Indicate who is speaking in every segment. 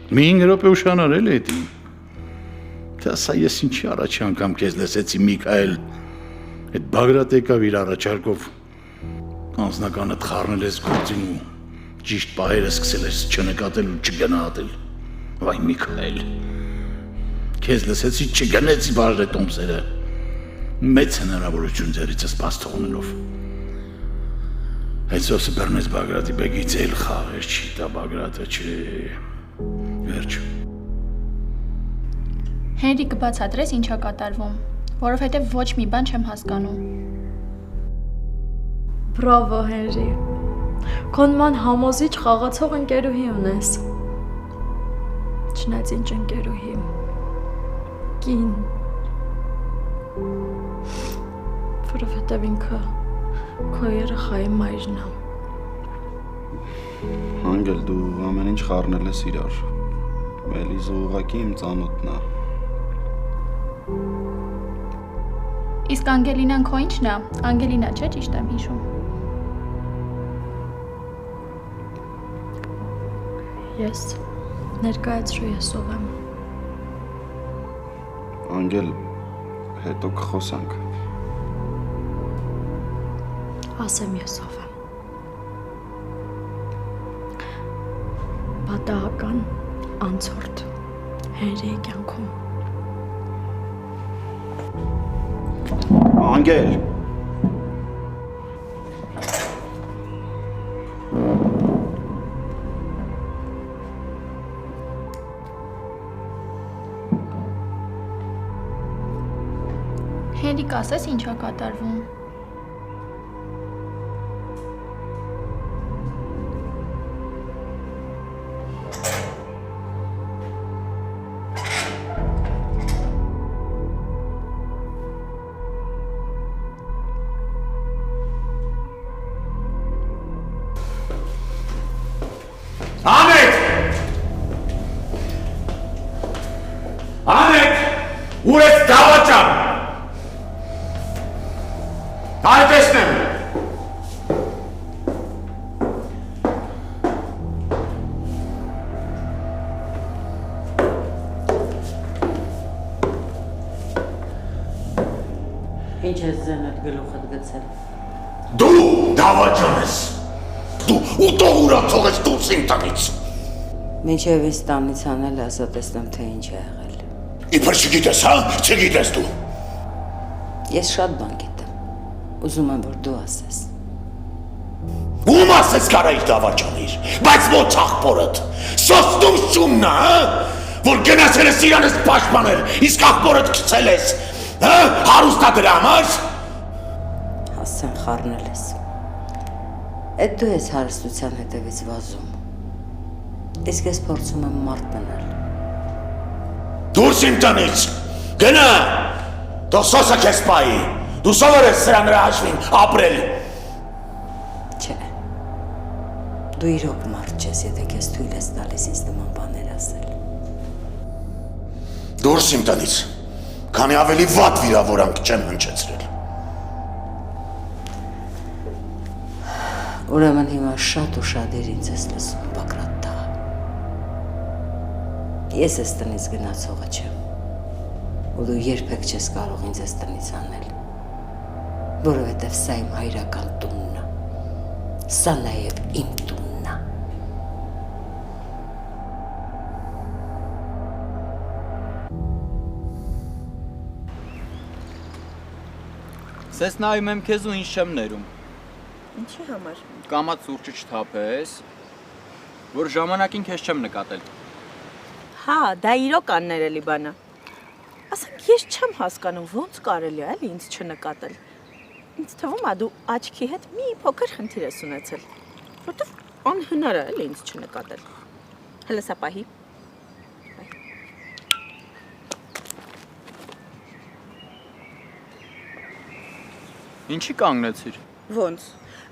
Speaker 1: Մի 5 րոպե ուշանարել է դի։ Դա սա ես ինչի առաջի անգամ քեզ լսեցի Միքայել։ Այդ Բագրատ եկավ իր առաջարկով անձնականդ խառնել ես գործին ու ճիշտ պահերը սկսել ես չնկատել ու չգնահատել։ Վայ Միքայել։ Քեզ լսեցի չգնեցի բաժե տոմսերը։ Մեծ հնարավորություն ձեռիցս բաց թողնելով։ Այդ սոսը բռնես Բագրատի բեգից էլ խաղեր չի տա Բագրատը չէ։ Վերջ։
Speaker 2: Հենրի կբացատրես ինչա կատարվում, որովհետև ոչ մի բան չեմ հասկանում։
Speaker 3: Բրավո Հենրի։ Քոնման համոզիչ խաղացող ընկերուհի ունես։ Չնայած ինչ ընկերուհի։ Կին։ Որովհետև ինքը քո երեխայի մայրն է։
Speaker 4: Անգել դու ամեն ինչ խառնել ես իրար։ Էլիզը ուղղակի իմ ծանոթն է։
Speaker 2: Իսկ Անգելինան քո ինչն է։ Անգելինա չէ, ճիշտ եմ հիշում։
Speaker 3: Ես ներկայացրու ես ով եմ։
Speaker 4: Անգել, հետո կխոսանք։
Speaker 3: Ասեմ ես ով եմ։ Պատահական անցորդ Հենրիի կյանքում։
Speaker 4: Անգել։
Speaker 2: Հենրի կասես ինչա կատարվում։
Speaker 5: Անետ, ուր ես դավաճան, այ տեսնեմ,
Speaker 6: Ինչ ես զենդ գլուխդ գցել։
Speaker 5: դու դավաճան ես, դու ուտող ուրացող ես դուրս իմ տնից։
Speaker 6: Մինչև ինձ տանից անել ասա տեսնեմ թե ինչ է եղել։
Speaker 5: Իբր չգիտես, հա, չգիտես դու։
Speaker 6: Ես շատ բան գիտեմ, ուզում եմ որ դու ասես։
Speaker 5: Ում ասես կարայիր դավաճանիր, բայց ոչ աղբորդ, սոսնում շումն է, հա, որ գնացել ես իրանես պաշտպանել, իսկ աղբորդ գցել ես, հա, հարուստա դրա համար։
Speaker 6: Հասցեն խառնել ես։ Էդ դու ես հարստության հետևից վազում։ Իսկ ես փորձում եմ մարդ մնալ։
Speaker 5: Դուրս իմ տնից, գնա, թող սոսը քեզ պայի, դու սովոր ես սրա նրա հաշվին ապրել։
Speaker 6: Չէ, դու իրոք մարդ չես, եթե քեզ թույլ ես տալիս ինձ նման բաներ ասել։
Speaker 5: Դուրս իմ տնից, քանի ավելի վատ վիրավորանք չեմ հնչեցրել։
Speaker 6: Ուրեմն հիմա շատ ու շատ էր ինձ ես լսում, Բագրատ տղա։ Ես ես տնից գնացողը չեմ, ու դու երբեք չես կարող ինձ ես տնից անել, որովհետև սա իմ հայրական տունն է, սա նաև իմ տունն է։
Speaker 7: Սես նայում եմ քեզ ու ինչ չեմ ներում։
Speaker 8: Ինչի համար։
Speaker 7: Կամած սուրճը չթափես, որ ժամանակին քեզ չեմ նկատել։
Speaker 8: Հա, դա իրոք աններելի բան է։ Ասենք ես չեմ հասկանում ոնց կարելի է էլի ինձ չնկատել։ Ինձ թվում է դու աչքի հետ մի փոքր խնդիր ես ունեցել, որտեվ անհնար է էլի ինձ չնկատել։ Հələ սա պահի։
Speaker 7: Ինչի կանգնեցիր։
Speaker 8: Ոնց։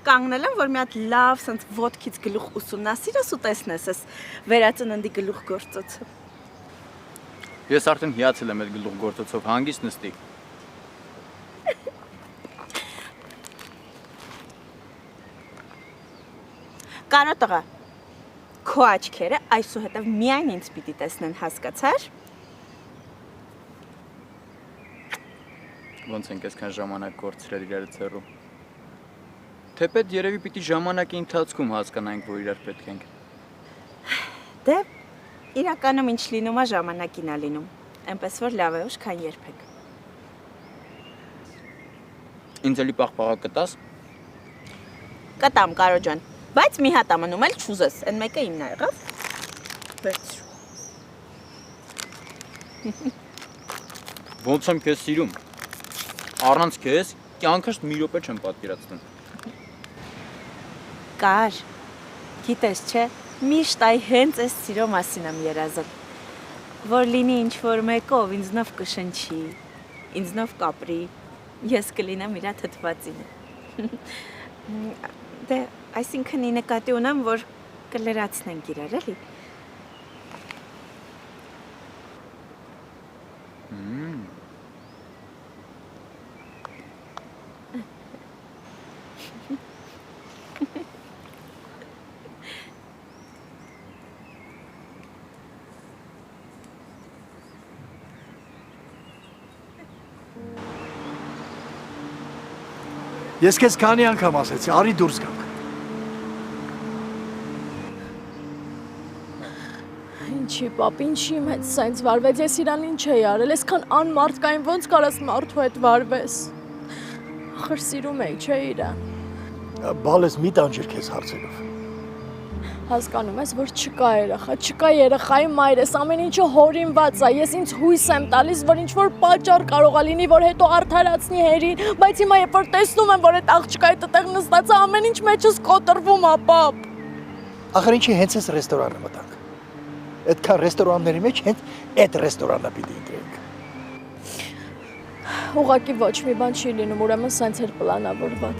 Speaker 8: Կանգնել եմ, որ մի հատ լավ սենց ոտքից գլուխ ուսումնասիրես ու տեսնես ես վերածննդի գլուխ գործոցը։
Speaker 7: Ես արդեն հիացել եմ այդ գլուխ գործոցով, հանգիստ նստի։
Speaker 8: Կանո տղա, քո աչքերը այսուհետև միայն ինձ պիտի տեսնեն, հասկացար։
Speaker 7: Ոնց ենք այսքան ժամանակ կորցրել իրարից հեռու։ Թեպետ երևի պիտի ժամանակի ընթացքում հասկանանք, որ իրար պետք ենք։
Speaker 8: Դե իրականում ինչ լինում է ժամանակին է լինում, այնպես որ լավ է ուշ, քան երբեք։
Speaker 7: Ինձ էլի պաղպաղա կտաս։
Speaker 8: Կտամ, Կարո ջան, բայց մի հատ ամնում էլ չուզես, այն մեկը իմն է եղավ։ Վերցրու։
Speaker 7: Ոնց եմ քեզ սիրում։ Առանց քեզ կյանքս մի րոպե չեմ պատկերացնում։
Speaker 8: Կար, գիտես չէ, միշտ այ հենց այս սիրո մասին եմ երազել, որ լինի ինչ-որ մեկով ինձնով կշնչի, ինձնով կապրի, ես կլինեմ իրա թթվածինը։ Դե, այսինքն ի նկատի ունեմ, որ կլրացնենք իրար, էլի։
Speaker 9: Ես քեզ քանի անգամ ասեցի, արի դուրս գանք։
Speaker 3: Ինչի, պապ, ինչի իմ հետ սենց վարվեց, ես իրան ինչ էի արել, այսքան անմարդկային ոնց կարաս մարդու հետ վարվես։ Ախր սիրում էի, չէ իրան։
Speaker 9: Բալես մի տանջիր քեզ հարցերով։
Speaker 3: Հասկանում ես, որ չկա երեխա, չկա երեխայի մայր, ես ամեն ինչը հորինված է, ես ինձ հույս եմ տալիս, որ ինչ-որ պատճառ կարող է լինի, որ հետո արդարացնի հերին, բայց հիմա երբ որ տեսնում եմ, որ այդ աղջիկը այդտեղ նստած է, ամեն ինչ մեջս կոտրվում է, պապ։
Speaker 9: Ախր ինչի հենց այս ռեստորանը մտանք։ Այդքան ռեստորանների մեջ հենց այդ ռեստորանը պիտի ընտրենք։
Speaker 3: Ուղղակի ոչ մի բան չի լինում, ուրեմն սենց էր պլանավորված։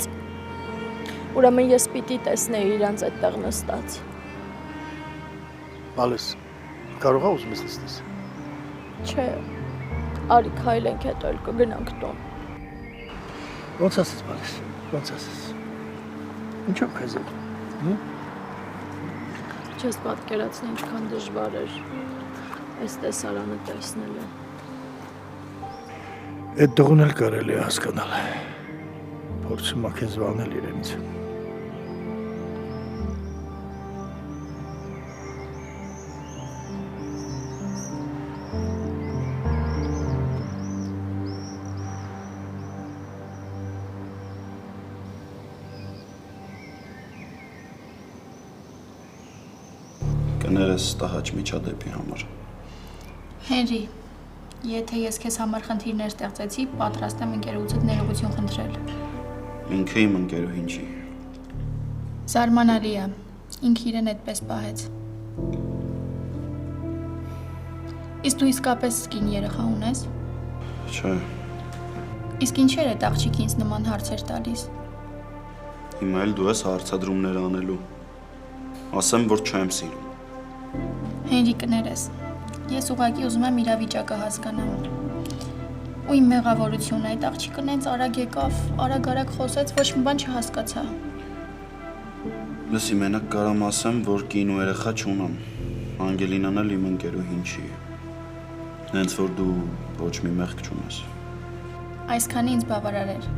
Speaker 3: Ուրեմն ես պիտի տեսնեի իրանց այդտեղ նստած։
Speaker 9: Բալես, կարող է ուզում ես նստես։
Speaker 3: Չէ, արի քայլենք հետո էլ կգնանք տուն։
Speaker 9: Ոնց ասես, Բալես, ոնց ասես։ Ինչով քեզ է։
Speaker 3: Չես պատկերացնի ինչքան դժվար էր այս տեսարանը տեսնելը։
Speaker 9: Այդ դողն էլ կարելի է հասկանալ։ Փորձում ա քեզ վանել իրենից։
Speaker 4: Կներես տահաճ միջադեպի համար։
Speaker 2: Հենրի, եթե ես քեզ համար խնդիրներ ստեղծեցի, պատրաստ եմ ընկերուցդ ներողություն խնդրել։
Speaker 4: Ինքը իմ ընկերուհին չի։
Speaker 2: Զարմանալի է, ինքը իրեն այդպես պահեց։ Իսկ դու իսկապես կին երեխա ունես։
Speaker 4: Չէ,
Speaker 2: Իսկ ինչեր է աղջիկը ինձ նման հարցեր տալիս։
Speaker 4: հիմա էլ դու ես հարցադրումներ անելու։ Ասեմ, որ չեմ սիրում։
Speaker 2: Հենրի, կներես, ես ուղղակի ուզում եմ իրավիճակը հասկանամ։ Ու իմ մեղավորությունը այդ աղջիկն հենց արագ եկավ, արագ խոսեց, ոչ մի բան չհասկացա։
Speaker 4: Լսի, մենակ կարամ ասեմ, որ կին ու երեխա չունեմ։ Անգելինան էլ իմ ընկերուհին չի։ Հենց որ դու ոչ մի մեղք չունես։
Speaker 2: Այսքանի ինձ բավարար էր։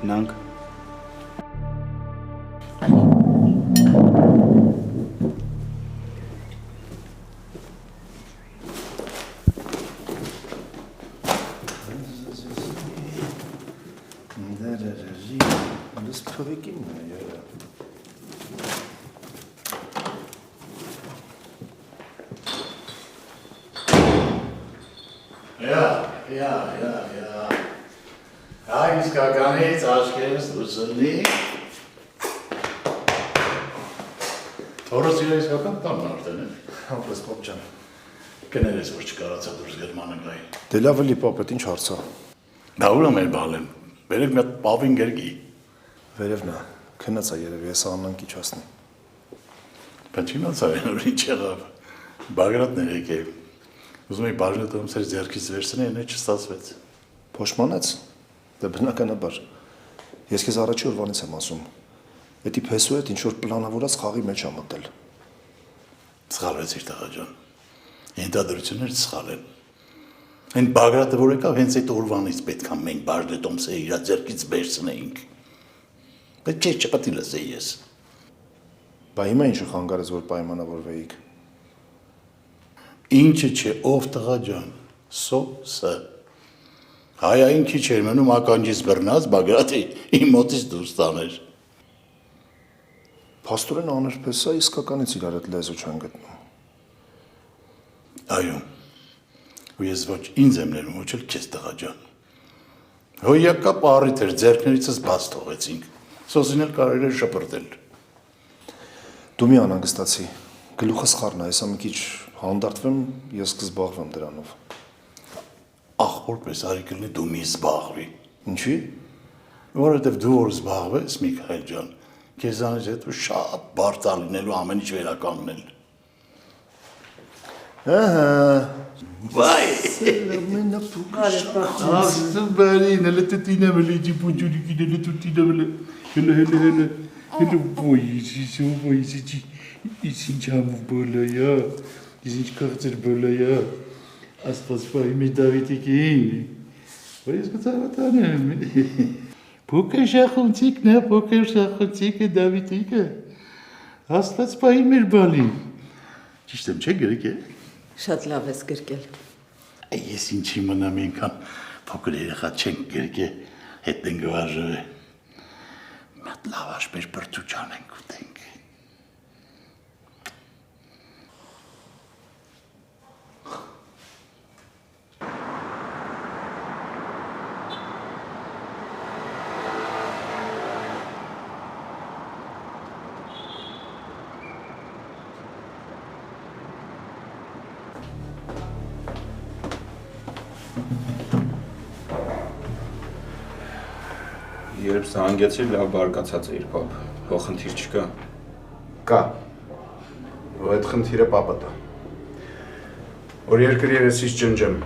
Speaker 4: Գնանք։
Speaker 1: Այ իսկականից աչքերս լուսնի։ Թորս իրը իսկական տանն արդեն է։
Speaker 9: Համպես պապ ջան։
Speaker 1: Կներես, որ չկարացա դուրս գերմանը գայի։
Speaker 9: Դե լավ էլի պապ, այդ ինչ հարց է։
Speaker 1: Դա ուր եմ էլ բալեմ, բերեք մի հատ պավին գերգի։
Speaker 9: Վերևն է, քնած է երևի, ես աննան կիչացնի։
Speaker 1: Բայց չիմացա որ ինչ եղավ։ Բագրատն էր եկել։ Ուզում էի բաժնետը ումսեր ձեռքից վերցնել, այն չստացվեց։
Speaker 9: Փոշմանեց։ Դե բնականաբար։ Ես քեզ առաջի օրվանից եմ ասում։
Speaker 10: Էդի փեսու հետ ինչ որ պլանավորած խաղի մեջ ա մտել։
Speaker 1: Սխալվեցիր տղա ջան։ Ենթադրությունները սխալ են։ Այն Բագրատը որ եկավ հենց այդ օրվանից պետք է մենք Բաժնետոմսը իր ձեռքից վերցնեինք։ Պետք է չպատի լսեի ես։
Speaker 10: Բա հիմա ինչը խանգարեց որ պայմանավորվեիք։
Speaker 1: Ինչը չէ, ով տղա ջան, սոսը։ Հայային քիչ էր մնում ականջից բռնած Բագրատի իմ մոտից դուրս տաներ։
Speaker 10: Փաստորեն աներփեսա իսկականից իրար հետ լեզու չեն գտնում։
Speaker 1: Այո։ Ու ես ոչ ինձ եմ ներում, ոչ էլ քեզ տղա ջան։ Հոյակա պարիտ էր, ձեռքներիցս բաց թողեցինք։ Սոսին էլ կարելի էր շպրտել։
Speaker 10: Դու մի անհանգստացի։ Գլուխս խառն է, հեսա մի քիչ հանդարտվեմ, ես կզբաղվեմ դրանով։
Speaker 1: Ախորպես արի կլինի դու մի զբաղվի։
Speaker 10: Ինչի՞։
Speaker 1: Որովհետև դու որ զբաղվես, Միքայել ջան, քեզանից հետո շատ բարդ է լինելու ամեն ինչ վերականգնել։
Speaker 10: Ահա։
Speaker 1: Վայ։
Speaker 10: Մենապուկ։
Speaker 1: Ասում նելը տինը մլիջի պուջուրիկի նելը տուտինը մլը։ Հելը ոյիսի ինչ համով բոլայա, ինչ կաղցեր բոլայա, ասպաս պահի մեջ Դավիթիկին, որ ես կծավատանեմ, փոքր շախունցիկը Դավիթիկը, ասպաս պահի մեր բալին, ճիշտ եմ չէ գրեք է։
Speaker 6: Շատ լավ ես գրկել։
Speaker 1: Ես ինչի մնամ ենքան փոքր երեխա չենք գրեք է, հետ են գվարժը է, մատ լավ աշպեր բրդուճան ենք ուտենք։
Speaker 4: Երբ զանգեցիր, լավ բարկացած էիր, պապ, հո խնդիր չկա։
Speaker 5: Կա, ու այդ խնդիրը պապը տա, որ երկրի երեսից ճնջեմ,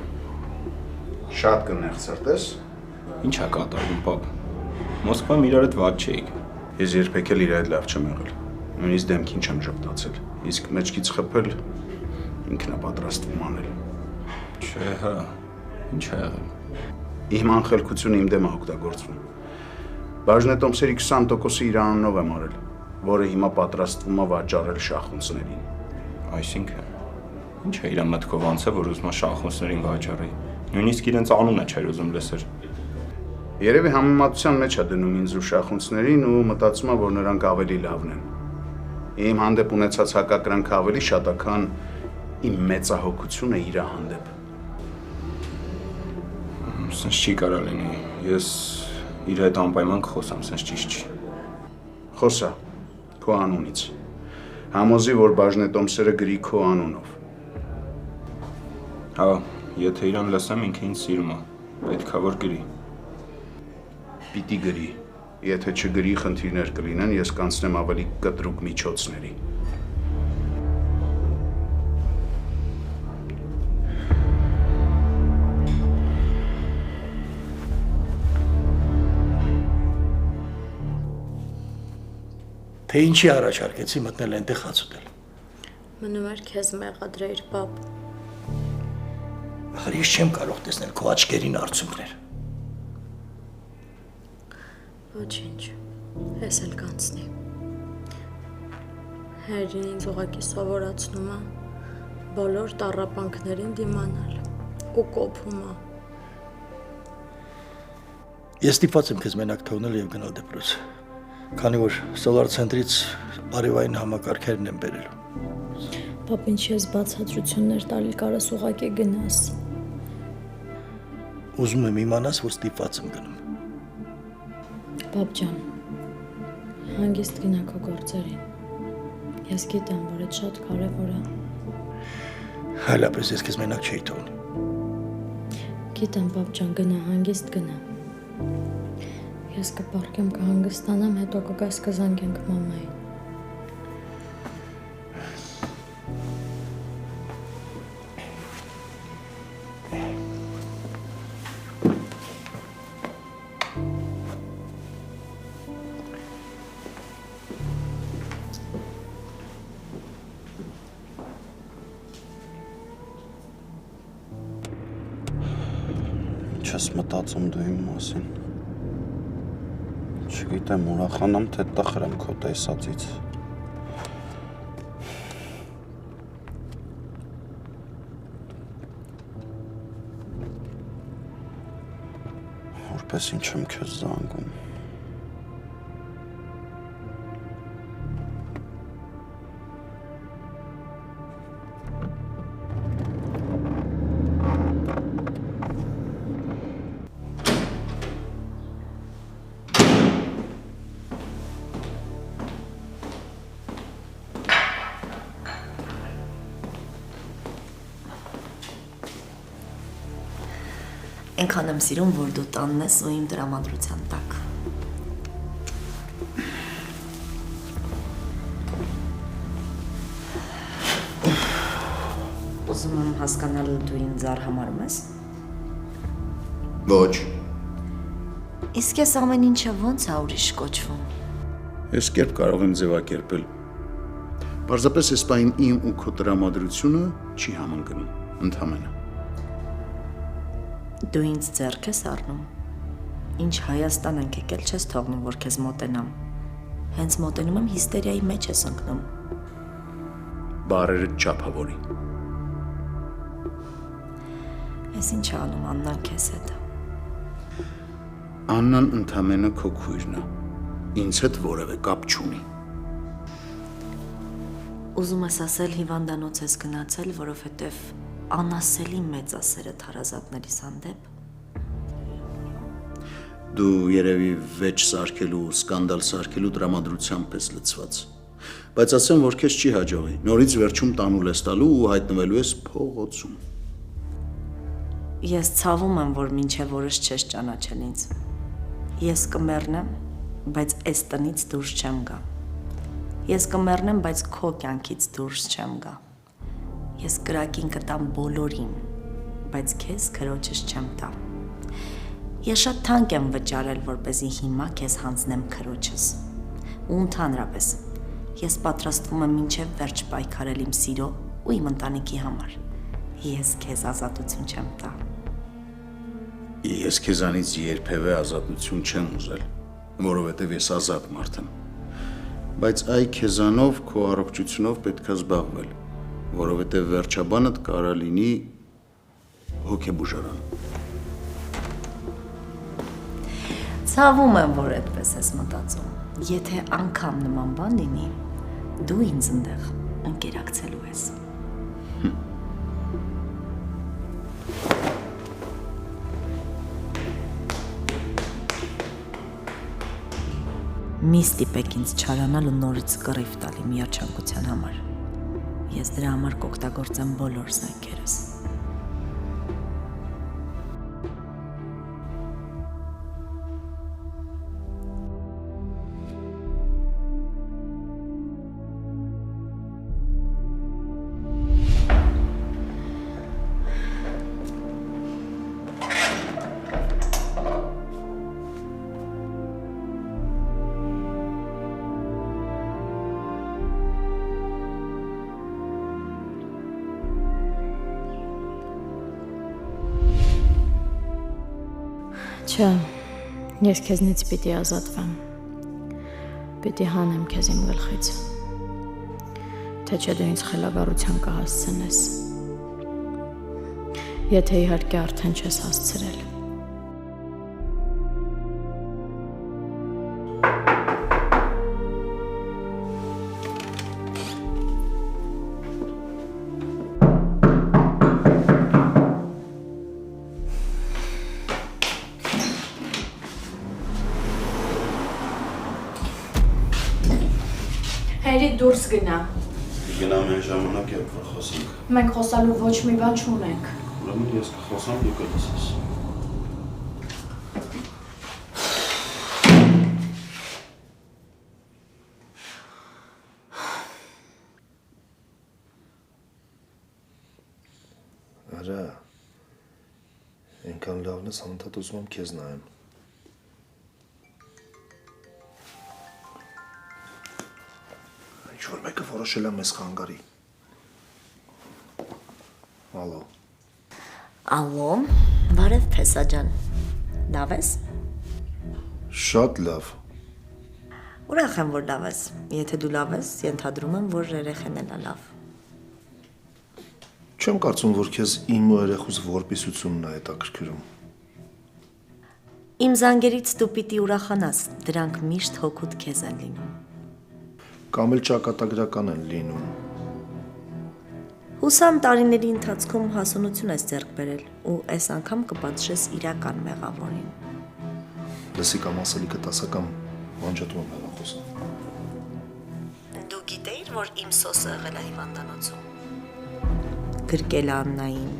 Speaker 5: շատ կնեղցր, տես։
Speaker 4: Ինչ ա կատարվում, պապ, Մոսկվայում իրար հետ վատ չէիք։
Speaker 5: Ես երբեք էլ իր այդ լավ չեմ եղել, նույնիսկ դեմքին չեմ ժպտացել, իսկ մեջքից խփել ինքն է պատրաստվում անել։
Speaker 4: Չէ, հա, ինչ ա եղել։
Speaker 5: Իմ անխելքությունը իմ դեմ է օգտագործվում։ Բաժնետոմսերի 20%-ը իր անունով եմ արել, որը հիմա պատրաստվում է վաճառել շախունցներին։
Speaker 4: Այսինքն, ինչ է իր մտքով անցել, որ ուզում է շախունցներին վաճառի։ Նույնիսկ իրենց անունը չէր ուզում լսել։
Speaker 5: Երևի համեմատության մեջ է դնում ինձ ու շախունցներին ու մտածում է, որ նրանք ավելի լավն են։ Իմ հանդեպ ունեցած հակակրանքը ավելի շատ է, քան իմ մեծահոգությունը իր հանդեպ։
Speaker 4: Սենց չի կարա լինի, ես իր հետ անպայման կխոսամ, սենց ճիշտ չի։
Speaker 5: Խոսա, քո անունից, համոզի, որ բաժնետոմսերը գրի քո անունով։
Speaker 4: Հա, եթե իրան լսեմ, ինքը ինձ սիրում է, պետք է որ գրի։
Speaker 5: Պիտի գրի, եթե չգրի խնդիրներ կլինեն, ես կանցնեմ ավելի կտրուկ միջոցների։
Speaker 9: Թե ինչի առաջարկեցի մտնել այնտեղ հաց ուտել։
Speaker 3: Մնում էր քեզ մեղադրեիր, պապ։
Speaker 9: Ախր ես չեմ կարող տեսնել քո աչքերին արցունքներ։
Speaker 3: Ոչինչ, ես էլ կանցնի։ Հերին ինձ ուղղակի սովորացնում է բոլոր տառապանքներին դիմանալ ու կոփում է։
Speaker 9: Ես ստիպված եմ քեզ մենակ թողնել եւ գնալ դպրոց, քանի որ սոլար ցենտրից արևային համակարգերն են բերելու։
Speaker 3: Պապ, ինչ ես բացատրություններ տալի կարաս ուղղակի գնաս։
Speaker 9: Ուզում եմ իմանաս, որ ստիպված եմ գնում։
Speaker 3: Պապ ջան, հանգիստ գնա քո գործերին։ Ես գիտեմ, որ այդ շատ կարևոր է։
Speaker 9: Հալապես ես քեզ մենակ չէի թողնի։
Speaker 3: Գիտեմ, պապ ջան, գնա, հանգիստ գնա։ Ես կպառկեմ, կհանգստանամ, հետո կգաս կզանգենք մամային։
Speaker 4: Ինչ ես մտածում դու իմ մասին։ Չգիտեմ, ուրախանամ, թե տխրեմ քո տեսածից։ Որպես ինչ եմ քեզ զանգում։
Speaker 11: Այնքան եմ սիրում, որ դու տանն ես ու իմ տրամադրության տակ։ Ուզում եմ հասկանալ, դու ինձ արհամարում ես։
Speaker 4: Ոչ։
Speaker 11: Իսկ ես ամեն ինչը ո՞նց է ուրիշ կոչվում։
Speaker 1: Ես կերպ կարող եմ ձևակերպել։ Պարզապես այս պահին իմ ու քո տրամադրությունը չի համընկնում, ընդհանրապես։
Speaker 11: Դու ինձ ձեռք ես առնում։ Ինչ Հայաստան ենք եկել, չես թողնում, որ քեզ մոտենամ։ Հենց մոտենում եմ հիստերիայի մեջ ես ընկնում։
Speaker 1: Բարերը չափավորի։
Speaker 11: Ես ինչ անում Աննան քեզ հետ։
Speaker 1: Աննան ընդամենը քո քույրն է։ Ինձ հետ որևէ կապ չունի։
Speaker 11: Ուզում ես ասել հիվանդանոց ես գնացել, որովհետև անասելի մեծ է սերը հարազատներիս հանդեպ։
Speaker 1: Դու երևի վեճ սարքելու, սկանդալ սարքելու տրամադրությամբ ես լցված։ Բայց ասեմ, որ քեզ չի հաջողի։ Նորից վերջում տանուլ ես տալու ու հայտնվելու ես փողոցում։
Speaker 11: Ես ցավում եմ, որ մինչև որոշ չես ճանաչել ինձ։ Ես կմեռնեմ, բայց այս տնից դուրս չեմ գա։ Ես կմեռնեմ, բայց քո կյանքից դուրս չեմ գա։ Ես կրակին կտամ բոլորին, բայց քեզ քրոջս չեմ տա։ Ես շատ թանկ եմ վճարել, որպեսզի հիմա քեզ հանձնեմ քրոջս։ Ու ընդհանրապես, ես պատրաստվում եմ մինչև վերջ պայքարել իմ սիրո ու իմ ընտանիքի համար։ Ես քեզ ազատություն չեմ տա։
Speaker 1: Ես քեզանից երբևէ ազատություն չեմ ուզել, որովհետև ես ազատ մարդ եմ։ Բայց այ քեզանով քո առողջությունով պետք է զբաղվել, որովհետև վերջաբանդ կարա լինի հոգեբուժարան։
Speaker 11: Ցավում եմ, որ այդպես ես մտածում։ Եթե անգամ նման բան լինի, դու ինձ ընդեղ ընկերակցելու ես։ Մի ստիպեք ինձ չարանալ ու նորից կռիվ տալ իմ երջանկության համար։ Ես դրա համար կօգտագործեմ բոլոր զենքերս։
Speaker 3: Չէ, ես քեզնից պիտի ազատվեմ։ Պիտի հանեմ քեզ իմ գլխից։ Թե չէ դու ինձ խելագարության կհասցնես։ Եթե իհարկե արդեն չես հասցրել։ Հերի դուրս գնա։
Speaker 4: Գնամ այն ժամանակ երբ որ խոսենք։
Speaker 3: Մենք խոսալու ոչ մի բան չունենք։
Speaker 4: Ուրեմն ես կխոսամ, դու կլսես։
Speaker 10: Արա, այնքան լավն ես, անընդհատ ուզում եմ քեզ նայեմ։ Ինչ-որ մեկը որոշել է մեզ խանգարի։ Ալո։
Speaker 11: Ալո, բարև Բարև Փեսա ջան։ Լավ ես։
Speaker 10: Շատ լավ։
Speaker 11: Ուրախ եմ, որ լավ ես։ Եթե դու լավ ես, ենթադրում եմ, որ երեխեն էլ լավ։
Speaker 10: Չեմ կարծում, որ քեզ իմ ու երեխուս որպիսությունն է հետաքրքրում։
Speaker 11: Իմ զանգերից դու պիտի ուրախանաս, դրանք միշտ հոգուտ քեզ են լինում։
Speaker 10: Կամ էլ ճակատագրական են լինում։
Speaker 11: Հուսամ տարիների ընթացքում հասունություն ես ձեռք բերել ու այս անգամ կպատժես իրական մեղավորին։
Speaker 10: Լսի կամ ասելիքը տասական անջատում եմ հեռախոսը։
Speaker 11: Դու գիտեիր, որ իմ սոսը եղել է հիվանդանոցում։ Գրկել է Աննային,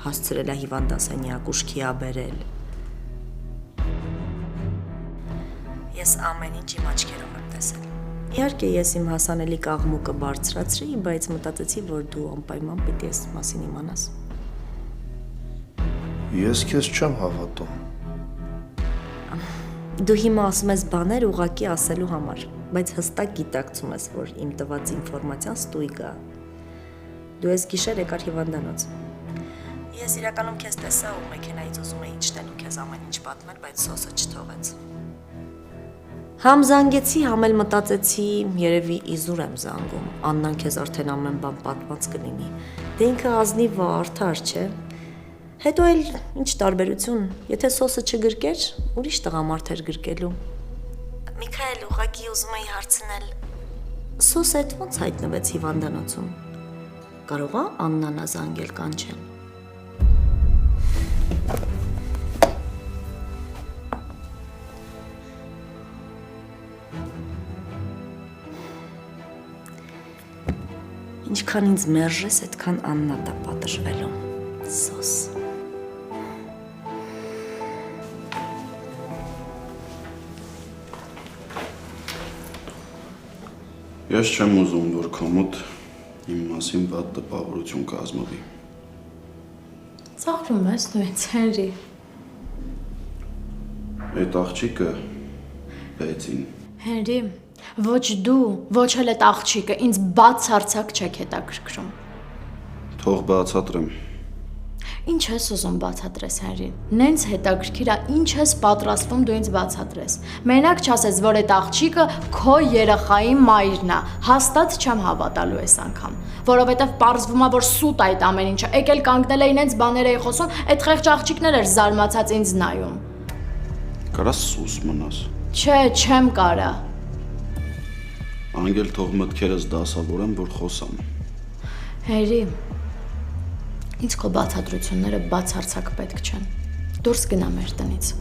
Speaker 11: հասցրել է հիվանդասենյակ, ուշքի ա բերել։ Ես ամեն ինչ իմ աչքերով եմ տեսել։ Իհարկե ես իմ հասանելի կաղմուկը բարձրացրի, բայց մտածեցի, որ դու անպայման պիտի այս մասին իմանաս։
Speaker 10: Ես քեզ չեմ հավատում։
Speaker 11: Դու հիմա ասում ես բաներ ուղղակի ասելու համար, բայց հստակ գիտակցում ես, որ իմ տված ինֆորմացիան ստույգ է։ Դու ես գիշեր եկար հիվանդանոց։ Ես իրականում քեզ տեսա ու մեքենայից ուզում էի իջնել ու քեզ ամեն ինչ պատմել, բայց սոսը չթողեց։ Համ զանգեցի, համ էլ մտածեցի, երևի իզուր եմ զանգում, Աննան քեզ արդեն ամեն բան պատմած կլինի, դե ինքը ազնիվ է, արդար չէ, հետո էլ ինչ տարբերություն, եթե սոսը չգրկեր, ուրիշ տղամարդ էր գրկելու։ Միքայել, ուղղակի ուզում էի հարցնել, սոսը էդ ոնց հայտնվեց հիվանդանոցում, կարող է Աննան զանգել կանչել։ Ինչքան ինձ մերժես, այդքան Աննա տա պատժվելու։ Սոս։
Speaker 4: Ես չեմ ուզում, որ քո մոտ իմ մասին վատ տպավորություն կազմվի։
Speaker 3: Ծաղրում ես դու ինձ, Հենրի։
Speaker 4: Այդ աղջիկը բեցին։
Speaker 3: Հենրի, ոչ դու, ոչ էլ այդ աղջիկը ինձ բացարձակ չեք հետաքրքրում։
Speaker 4: Թող բացատրեմ։
Speaker 3: Ինչ ես ուզում բացատրես, Հենրի։ Նենց հետաքրքիր է, ինչ ես պատրաստվում դու ինձ բացատրես։ Մենակ չասես, որ այդ աղջիկը քո երեխայի մայրն է։ Հաստատ չեմ հավատալու այս անգամ, որովհետև պարզվում է, որ սուտ այդ ամեն ինչը։ Եկել կանգնել էին ինձ բաներ էի խոսում, այդ խեղճ աղջիկներ էր զարմացած ինձ նայում։
Speaker 4: Կարաս սուս մնաս։
Speaker 3: Չէ, չեմ կարա։
Speaker 4: Անգել թող մտքերս դասավորեմ, որ խոսամ։
Speaker 3: Հերի, ինձ քո բացատրությունները բացարձակ պետք չեն։ Դուրս գնա մեր տնից։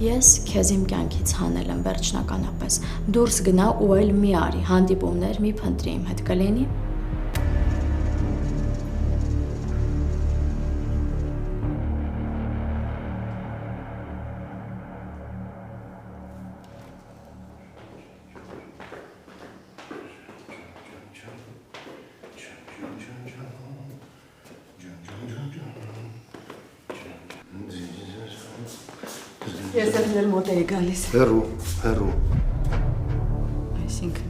Speaker 3: Ես քեզ իմ կյանքից հանել եմ վերջնականապես։ Դուրս գնա ու էլ մի արի, հանդիպումներ մի փնտրի իմ հետ կլինի։
Speaker 12: Ես էլ մոտ էի գալիս։
Speaker 10: Հերու։
Speaker 12: Այսինքն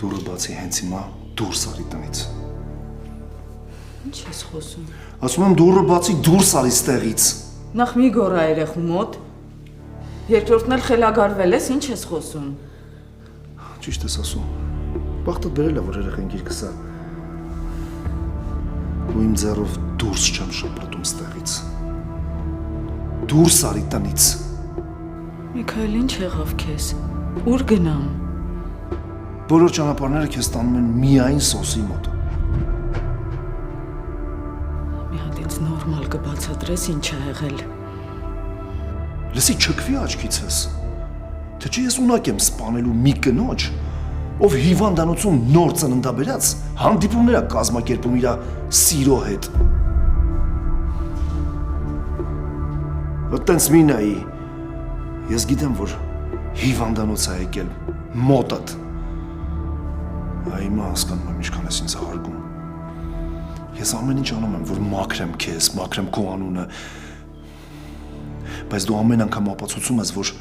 Speaker 10: Դուրը բացի հենց հիմա դուրս արի տնից։
Speaker 12: ինչ ես խոսում։
Speaker 10: Ասում եմ դուրը բացի դուրս արի ստեղից։
Speaker 12: Նախ մի գորա երեխու մոտ։ Երկրորդն էլ խելագարվել ես, ինչ ես խոսում։
Speaker 10: Ճիշտ ես ասում։ Բախտդ բերել է, որ երեխեն գիրկս է։ Ու իմ ձեռով դուրս չեմ շպրտում ստեղից։ Դուրս արի տնից։
Speaker 12: Միքայել, ինչ եղավ քեզ։ Ուր գնամ։
Speaker 10: Բոլոր ճանապարհները քեզ տանում են միայն սոսի մոտ։
Speaker 12: Մի հատ ինձ նորմալ կբացատրես ինչ ա եղել։
Speaker 10: Լսի, չքվի աչքիցս։ Թե չի ես ունակ եմ սպանելու մի կնոջ, ով հիվանդանոցում նոր ծննդաբերած հանդիպումներ է կազմակերպում իր սիրո հետ։ Այտենց մի նայի, ես գիտեմ, որ հիվանդանոց է եկել մոտդ։ Հիմա հասկանում եմ ինչքան ես ինձ հարգում։ Ես ամեն ինչ անում եմ, որ մաքրեմ քեզ, մաքրեմ քո անունը, բայց դու ամեն անգամ ապացուցում ես, որ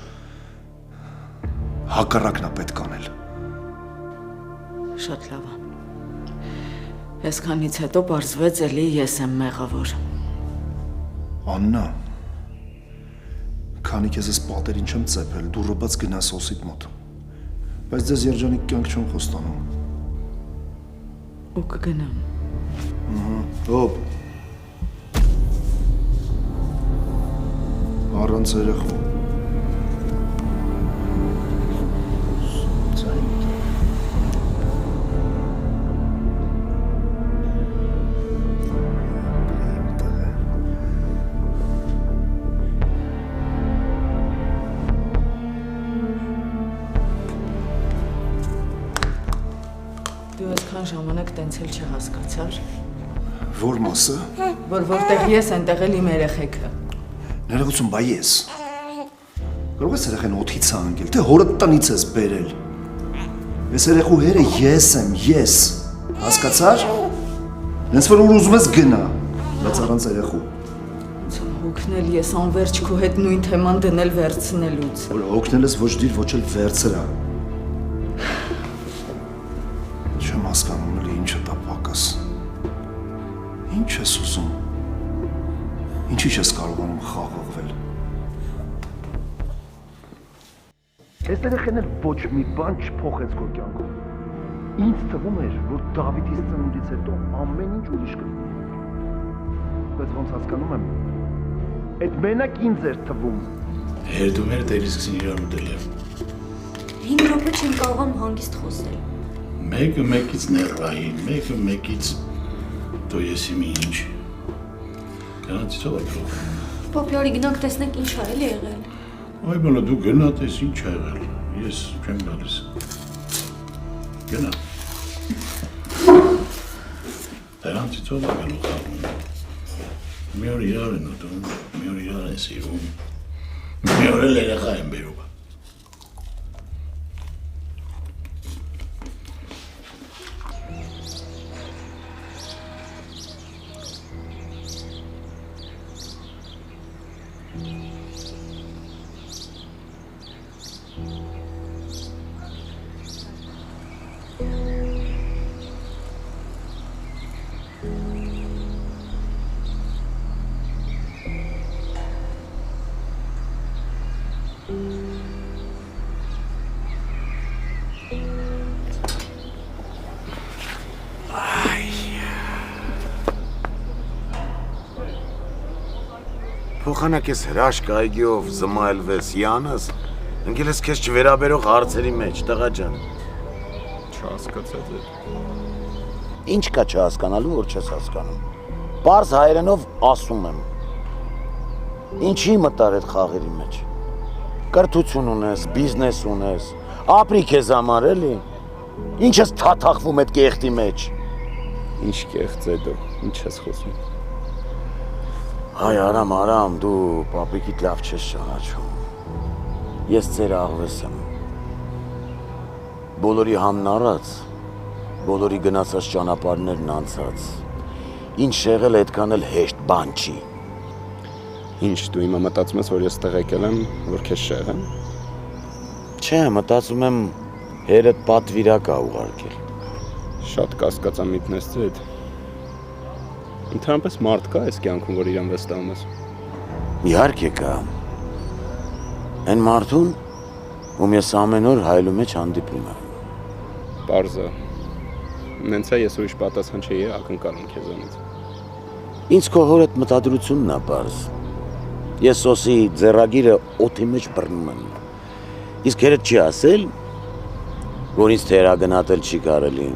Speaker 10: հակառակն է պետք անել։
Speaker 12: Շատ լավ է։ Այսքանից հետո պարզվեց էլի ես եմ մեղավոր։
Speaker 10: Աննա, քանի քեզ էս պատերին չեմ ծեփել, դու ռոբաց գնաս Օսիդ մոտ։ Բայց ձեզ երջանիկ կյանք չեմ խոստանում։
Speaker 12: Ու կգնամ։
Speaker 10: Հոպ։ Առանց երեխու։
Speaker 12: Դու այսքան ժամանակ տենցել չհասկացար,
Speaker 10: Որ մասը։
Speaker 12: որ որտեղ ես, այնտեղ էլ իմ երեխեքը։
Speaker 10: Ներողություն, բայ ես։ Կարող ես երեխեն օդից հանգել, թե հորդ տնից ես բերել։ Ես երեխու հերը ես եմ, ես։ Հասկացար։ Հենց որ ուր ուզում ես գնա, բայց առանց երեխու։
Speaker 12: Ցո հոգնել ես անverջ քո հետ նույն թեման դնել վերցնելուց։
Speaker 10: Որ հոգնել ես ոչ դիր, ոչ էլ վերցրա։ Չեմ հասկանում էլի ինչը տա պակաս։ Ինչ ես ուզում։ Ինչի՞ չես կարողանում խաղաղվել։ Ես երեխեն էլ ոչ մի բան չփոխեց քո կյանքում։ Ինձ թվում էր, որ Դավիթից ծնունդից հետո ամեն ինչ ուրիշ կլինի։ Բայց ոնց հասկանում եմ, այդ մենակ ինձ էր թվում։
Speaker 1: Հերդումները տերիսքին իրար ուտել եմ։
Speaker 3: 5 րոպե չեմ կարողանում հանգիստ խոսել։
Speaker 1: Մեկը մեկից ներվային, մեկը մեկից դու եսի մի ինչ։ Գնացի ծովա գլով։
Speaker 3: Պապյարի գնանք տեսնենք ինչ ա էլ եղել։
Speaker 1: Այ բալա դու գնա տես ինչ ա եղել։ Ես չեմ գալիս։ Գնա։ Գնացի ծովա գլով խաղում։ Մի օր իրար են ուտում, մի օր իրար են սիրում, մի օր էլ երեխա են բերում։
Speaker 5: Փոխանակ ես հրաշք այգիով զմայլվես յանս, ընկել ես քեզ չվերաբերող հարցերի մեջ, տղա ջան։
Speaker 7: Չհասկացա ձեզ։
Speaker 5: Ինչ կա չհասկանալու, որ չես հասկանում։ Պարզ հայերենով ասում եմ։ Ինչի մտար այդ խաղերի մեջ։ Կրթություն ունես, բիզնես ունես, ապրի քեզ համար էլի։ Ինչ ես թաթախվում այդ կեղտի մեջ։
Speaker 7: Ինչ կեղծ է դու, ինչ ես խոսում։
Speaker 5: Հայ արամ, դու պապիկիդ լավ չես ճանաչում։ Ես ձեր աղվես եմ։ Բոլորի համն առած, բոլորի գնացած ճանապարհներն անցած։ Ինչ եղել այդքան էլ հեշտ բան չի։
Speaker 7: Ինչ դու հիմա մտածում ես, որ ես տեղ եկել եմ, որ քեզ շեղեմ։
Speaker 5: Չէ, մտածում եմ հերդ պատվիրակ ա ուղարկել։
Speaker 7: Շատ կասկածամիտ ես ձեդ։ Ընդհանրապես մարդ կա այս կյանքում, որ իրան վստահում ես։
Speaker 5: Իհարկե կա։ Այն մարդուն, ում ես ամեն օր հայելու մեջ հանդիպում եմ։
Speaker 7: Պարզը։ Նենց է ես ուրիշ պատասխան չէի ակնկալում քեզանից։
Speaker 5: Ինձ քո հորդ մտադրությունն ա պարզ։ Ես սոսի ձեռագիրը օդի մեջ բռնում եմ։ Իսկ հերդ չի ասել, որ ինձ թերագնահատել չի կարելի։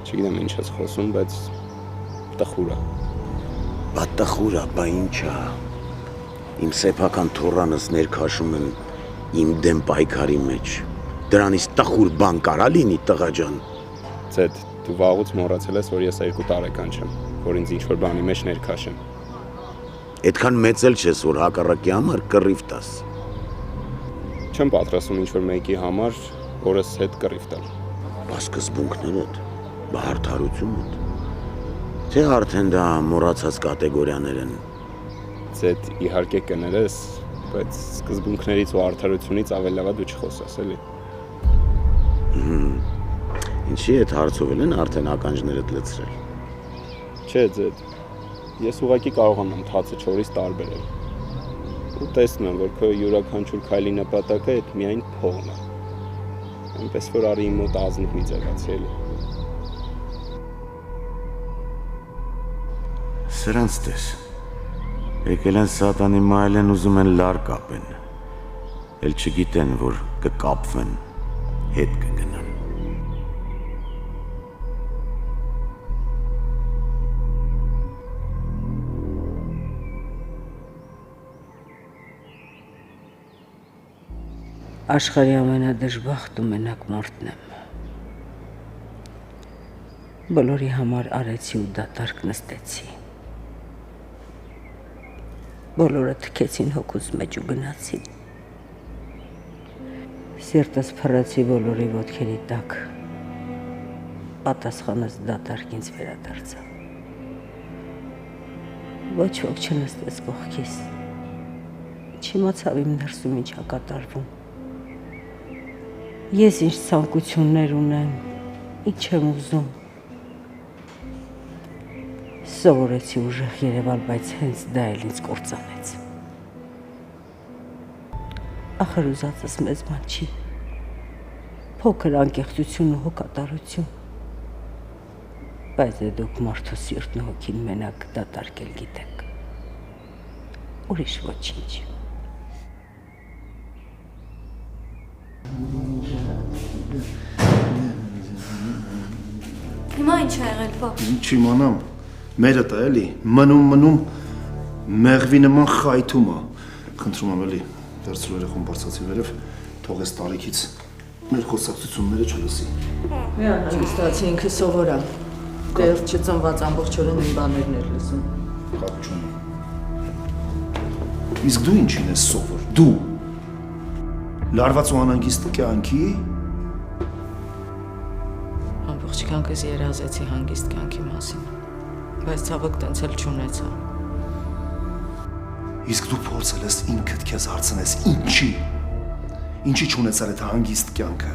Speaker 7: Չգիտեմ ինչ ես խոսում, բայց տխուր է։
Speaker 5: Բա տխուր է, բա ինչ է։ Իմ սեփական թոռանս ներքաշում են իմ դեմ պայքարի մեջ։ Դրանից տխուր բան կարա լինի, տղա ջան։
Speaker 7: Ձեդ, դու վաղուց մոռացել ես, որ ես 2 տարեկան չեմ, որ ինձ ինչ-որ բանի մեջ ներքաշեն։
Speaker 5: Այդքան մեծ էլ չես, որ հակառակի համար կռիվ տաս։
Speaker 7: Չեմ պատրաստում ինչ-որ մեկի համար օրս հետ կռիվ տալ։
Speaker 5: Բա սկզբունքներդ, բա արդարությունդ, թե արդեն դա մոռացած կատեգորիաներ են։
Speaker 7: Ձեդ իհարկե կներես, բայց սկզբունքներից ու արդարությունից ավելի լավ է դու չխոսես, էլի։
Speaker 5: Ինչի այդ հարցով են արդեն ականջներդ լցրել։
Speaker 7: Չէ, ձեդ, ես ուղղակի կարողանում եմ թացը չորից տարբերել։
Speaker 13: Ու տեսնում եմ, որ քո յուրաքանչյուր քայլի նպատակը այդ միայն փողն է։ Այնպես որ արի իմ մոտ ազնիվ մի ձևացի էլի։
Speaker 5: Սրանց տես։ Եկել են սատանի մայել են ուզում են լար կապեն։ Էլ չգիտեն, որ կկապվեն, հետ կգնան։
Speaker 6: Աշխարհի ամենադժբախտ ու մենակ մարդն եմ։ Բոլորի համար արեցի ու դատարկ նստեցի։ Բոլորը թքեցին հոգուս մեջ ու գնացին։ Սիրտս փռեցի բոլորի ոտքերի տակ։ Պատասխանս դատարկ ինձ վերադարձավ։ Ոչ ոք չնստեց կողքիս։ Չիմացավ իմ ներսում ինչ ա կատարվում։ Ես ինչ ցանկություններ ունեմ, ինչ եմ ուզում։ Սովորեցի ուժեղ երևալ, բայց հենց դա էլ ինձ կործանեց։ Ախր ուզածս մեծ բան չի։ Փոքր անկեղծություն ու հոգատարություն։ Բայց դուք մարդու սիրտն ու հոգին մենակ դատարկել գիտեք։ Ուրիշ ոչինչ։
Speaker 3: Հիմա ինչ ա եղել, պապ։
Speaker 10: Ինչ իմանամ, մերը տա էլի, մնում, մեղվի նման խայթում ա։ Խնդրում եմ էլի, դարձրու երեխուն բարձացի վերև, թողես տարիքից մեր խոսակցությունները չլսի։
Speaker 12: Մի անհանգստացի, ինքը սովոր ա։ Դեռ չծնված ամբողջ օրը նույն բաներն էր լսում։
Speaker 10: Կապ չունի։ Իսկ դու ինչին ես սովոր, դու։ Լարված ու անհանգիստ կյանքի։
Speaker 12: Ամբողջ կյանքս երազեցի հանգիստ կյանքի մասին, բայց ցավոք տենց էլ չունեցա։
Speaker 10: Իսկ դու փորձել ես ինքդ քեզ հարցնես ինչի։ Ինչի չունեցար այդ հանգիստ կյանքը։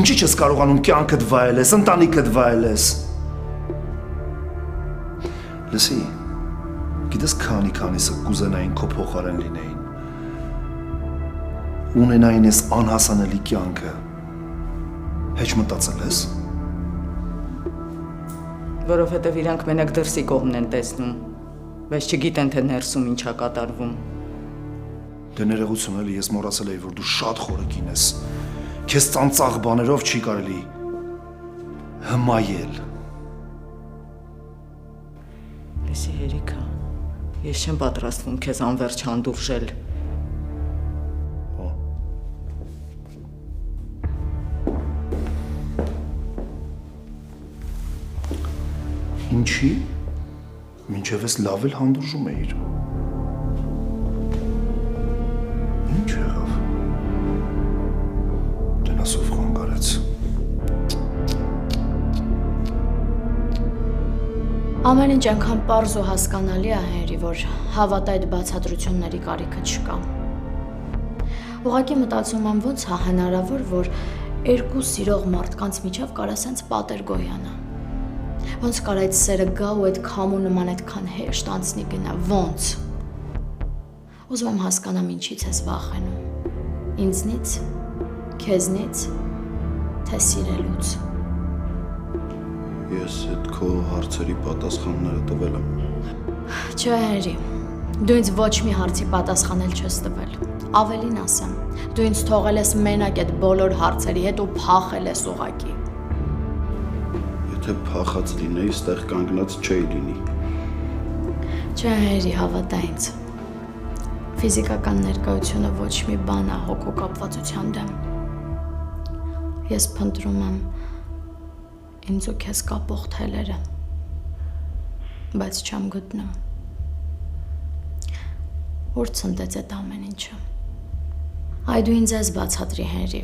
Speaker 10: Ինչի չես կարողանում կյանքդ վայելես, ընտանիքդ վայելես։ Լսի, գիտես քանիսը կուզենային քո փոխարեն լինեին։ Ունենային ես անհասանելի կյանքը։ Հեչ մտածել ես։
Speaker 12: Որովհետև իրանք մենակ դրսի կողմն են տեսնում, բայց չգիտեն, թե ներսում ինչ ա կատարվում։
Speaker 10: Դե ներողություն էլի, ես մոռացել էի, որ դու շատ խորը կին ես։ Քեզ ծանծաղ բաներով չի կարելի հմայել։
Speaker 12: Լսի հերիքա, ես չեմ պատրաստվում քեզ անվերջ հանդուրժել։
Speaker 10: Ինչի՞։ Մինչև ես լավ էլ հանդուրժում էիր։ Ինչ եղավ։ Տնասով խանգարեց։
Speaker 3: Ամեն ինչ այնքան պարզ ու հասկանալի է, Հենրի, որ հավատա այդ բացատրությունների կարիքը չկա։ Ուղղակի մտածում եմ, ոնց է հնարավոր, որ երկու սիրող մարդկանց միջև կարա սենց պատեր գոյանա։ Ոնց կար այդ սերը գա ու այդ քամու նման այդքան հեշտ անցնի գնա, ոնց։ Ուզում եմ հասկանամ ինչից ես վախենում։ Ինձնից, քեզնից, թե սիրելուց։
Speaker 4: Ես այդ քո հարցերի պատասխանները տվել եմ։
Speaker 3: Չէ, Հենրի, դու ինձ ոչ մի հարցի պատասխանել չես տվել։ Ավելին ասեմ, դու ինձ թողել ես մենակ այդ բոլոր հարցերի հետ ու փախել ես ուղղակի։
Speaker 4: Եթե փախած լինեի, ստեղ կանգնած չէի լինի։
Speaker 3: Չէ, Հենրի, հավատա ինձ։ Ֆիզիկական ներկայությունը ոչ մի բան է հոգու կապվածության դեմ։ Ես փնտրում եմ ինձ ու քեզ կապող թելերը, բայց չեմ գտնում։ Ուր ցնդեց այդ ամեն ինչը։ Այ դու ինձ ես բացատրի, Հենրի,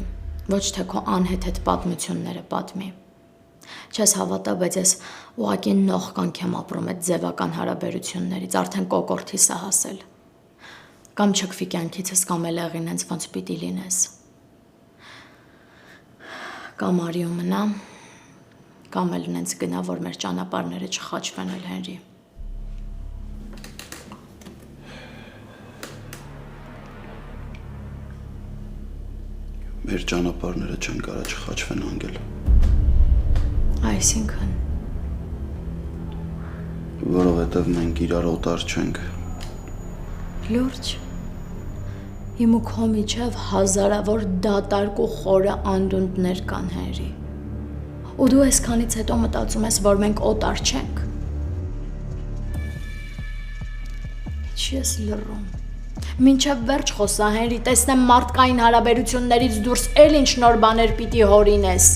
Speaker 3: ոչ թե քո անհեթեթ պատմությունները պատմի։ Չես հավատա, բայց ես ուղղակի նող կանք եմ ապրում այդ ձևական հարաբերություններից, արդեն կոկորտիս է հասել։ Կամ չքվի կյանքիցս, կամ էլ եղին հենց ոնց պիտի լինես։ Կամ արի ու մնա, կամ էլ նենց գնա, որ մեր ճանապարհները չխաչվեն էլ, Հենրի։
Speaker 4: մեր ճանապարհները չեն կարա չխաչվեն անգել։
Speaker 3: Այսինքն
Speaker 4: Որովհետև մենք իրար օտար չենք։
Speaker 3: լուրջ իմ ու քո միջև հազարավոր դատարկ ու խորը անդունդներ կան Հենրի։ Ու դու այսքանից հետո մտածում ես, որ մենք օտար չենք։ Ինչի ես լռում։ Մինչև վերջ խոսա Հենրի, տեսնեմ մարդկային հարաբերություններից դուրս էլ ինչ նոր բաներ պիտի հորինես։